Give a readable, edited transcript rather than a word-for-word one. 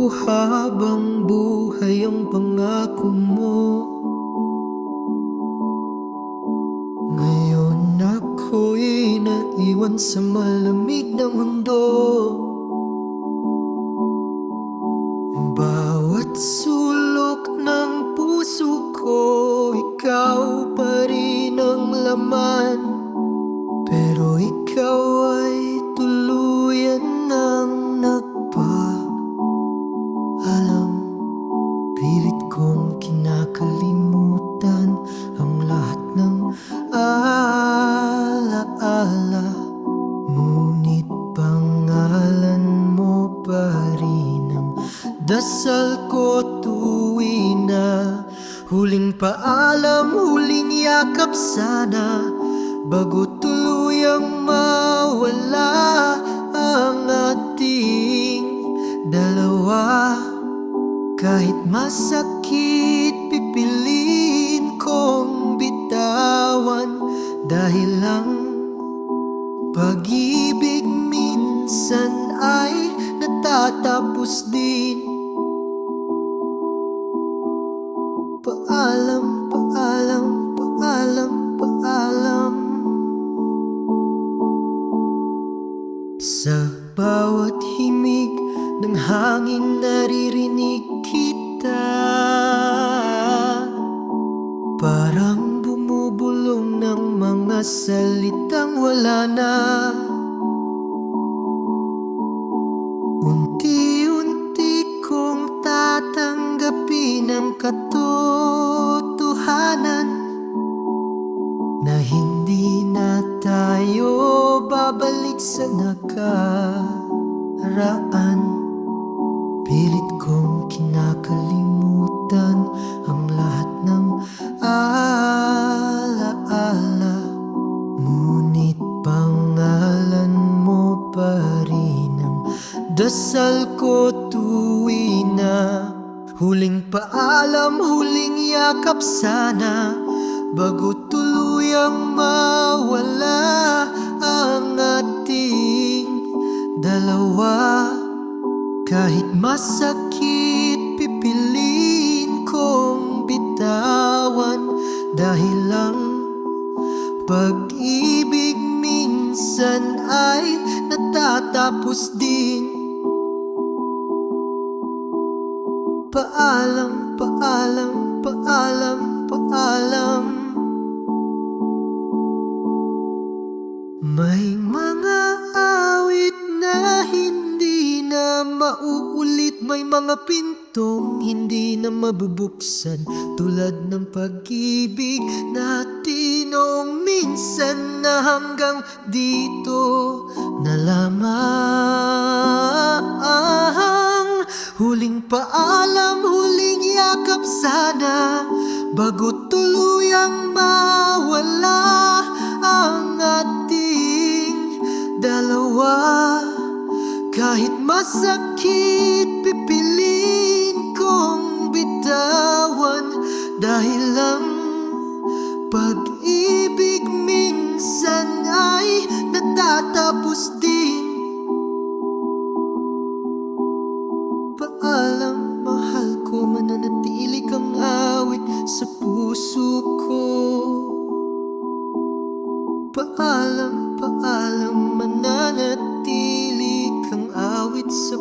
habang buhay ang pangako mo. Ngayon ako'y naiwan sa malamig na mundo. Bawat sulok ng puso ko, ikaw pa rin ang laman. Pero ikaw ay tuluyan ng nagpaalam. Pilit kong kinakalimutan ang lahat ng alaala. Ngunit pangalan mo pa rin ang dasal ko tuwi na. Huling paalam, huling yakap sana, bago tuluyang mawala ang ating dalawa. Kahit masakit, pipiliin kong bitawan. Dahil lang pag-ibig minsan ay natatapos din. Paalam, paalam, paalam, paalam. Sa bawat himig ng hangin naririnig kita. Parang bumubulong ng mga salitang wala na. Unti-unti kong tatanggapin ang katotohanan na hindi na tayo babalik sa nakaraan. Pilit kong kinakalimutan ang lahat ng alaala. Ngunit pangalan mo pa rin ang dasal ko tuwi na. Huling paalam, huling yakap sana, bago tuluyang mawala ang ating dalawa. Kahit masakit, pipiliin kong bitawan. Dahil lang pag-ibig minsan ay natatapos din. Paalam, paalam, paalam, paalam. May mga awit na hindi na mauulit. May mga pintong hindi na mabubuksan, tulad ng pag-ibig natin noong minsan na hanggang dito na lamang. Huling paalam, huling yakap sana, bago tuluyang mawala ang ating dalawa. Kahit masakit, pipiliin kong bitawan. Dahil lang pag-ibig minsan ay natatapos din. Paalam, mahal ko, mananatili kang awit sa puso ko. Paalam, paalam, mananatili kang awit sa